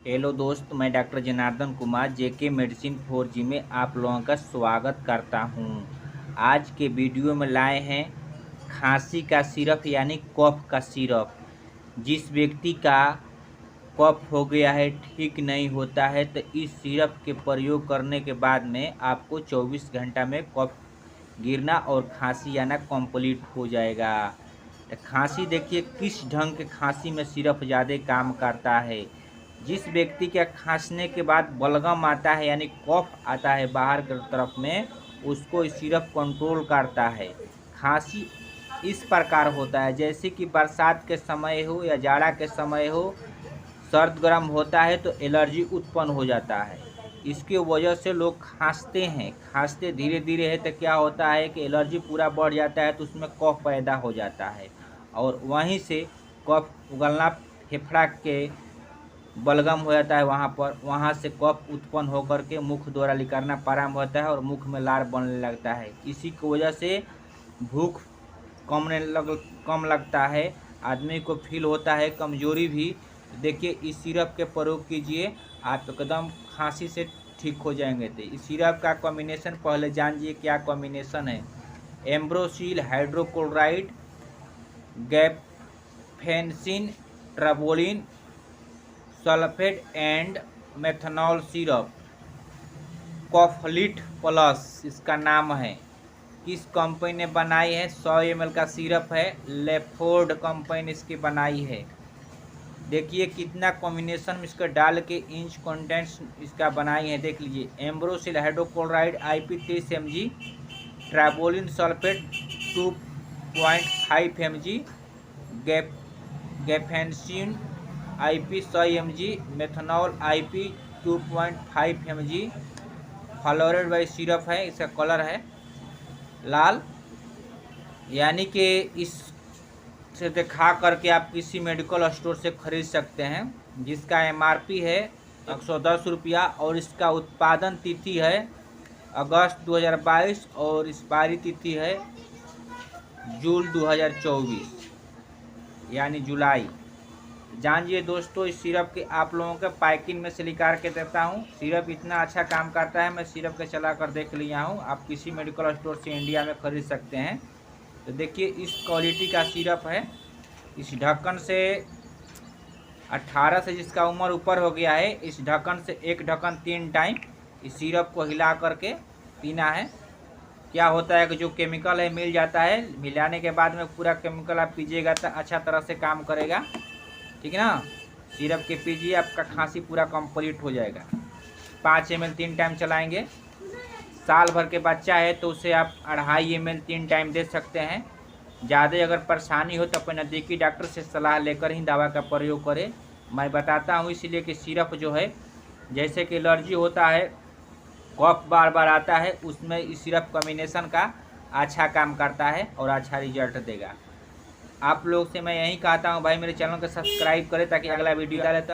Hello दोस्त, मैं doctor Janardan Kumar जेके medicine 4G में आप लोगों का स्वागत करता हूं। आज के वीडियो में लाए हैं खांसी का सिरप यानी कफ का सिरप। जिस व्यक्ति का कफ हो गया है, ठीक नहीं होता है, तो इस सिरप के प्रयोग करने के बाद में आपको 24 घंटा में कफ गिरना और खांसी आना कंप्लीट हो जाएगा। तो खांसी देखिए किस ढंग के खांसी में सिरप ज़्यादा काम करता है। जिस व्यक्ति के खांसने के बाद बलगम आता है यानी कफ आता है बाहर की तरफ में, उसको सिरप कंट्रोल करता है। खांसी इस प्रकार होता है जैसे कि बरसात के समय हो या जाड़ा के समय हो, सर्द गर्म होता है तो एलर्जी उत्पन्न हो जाता है। इसके वजह से लोग खांसते हैं। खांसते धीरे धीरे है तो क्या होता है कि एलर्जी पूरा बढ़ जाता है, तो उसमें कफ पैदा हो जाता है और वहीं से कफ उगलना, फेफड़ा के बलगम हो जाता है वहाँ से कफ उत्पन्न होकर के मुख द्वारा निकलना प्रारंभ होता है और मुख में लार बनने लगता है। इसी की वजह से भूख कम लगता है, आदमी को फील होता है कमजोरी भी। देखिए इस सिरप के प्रयोग कीजिए, आप एकदम खांसी से ठीक हो जाएंगे। तो इस सिरप का कॉम्बिनेशन पहले जानिए क्या कॉम्बिनेशन है। Ambroxol hydrochloride, guaifenesin, terbutaline sulphate and menthol syrup, Coflet plus इसका नाम है। किस कंपनी ने बनाई है? 100 ml का सिरप है, लेफोर्ड कंपनी इसकी बनाई है। देखिए कितना कॉम्बिनेशन इसका डाल के इंच कंटेंट्स इसका बनाई है, देख लीजिए। Ambroxol hydrochloride IP 30 mg, terbutaline sulphate 2.5 mg, guaifenesin IP 100 mg, menthol IP 2.5 mg, fluoride wise syrup है। इसका कलर है लाल, यानी कि इस से दिखा करके आप किसी मेडिकल स्टोर से खरीद सकते हैं, जिसका MRP है 110 रुपया और इसका उत्पादन तिथि है अगस्त 2022 और एक्सपायरी तिथि है जून 2024 यानी जुलाई। जानिए दोस्तों, इस सिरप के आप लोगों के पैकिंग में से निकाल के देता हूँ। सिरप इतना अच्छा काम करता है, मैं सिरप के चला कर देख लिया हूँ। आप किसी मेडिकल स्टोर से इंडिया में खरीद सकते हैं। तो देखिए इस क्वालिटी का सिरप है। इस ढक्कन से 18 से जिसका उम्र ऊपर हो गया है, इस ढक्कन से एक ढक्कन 3 टाइम इस सिरप को हिला करके पीना है। क्या होता है कि जो केमिकल है मिल जाता है, मिलाने के बाद में पूरा केमिकल आप पीजिएगा तो अच्छा तरह से काम करेगा, ठीक है ना। सिरप के पीजिए, आपका खांसी पूरा कंप्लीट हो जाएगा। 5 ml 3 टाइम चलाएंगे। साल भर के बच्चा है तो उसे आप 2.5 ml 3 टाइम दे सकते हैं। ज़्यादा अगर परेशानी हो तो अपने नज़दीकी डॉक्टर से सलाह लेकर ही दवा का प्रयोग करें। मैं बताता हूँ इसलिए कि सिरप जो है, जैसे कि एलर्जी होता है, कफ बार बार आता है, उसमें इस सिरप कॉम्बिनेशन का अच्छा काम करता है और अच्छा रिजल्ट देगा। आप लोग से मैं यही कहता हूँ भाई, मेरे चैनल को सब्सक्राइब करें ताकि अगला वीडियो डाले तो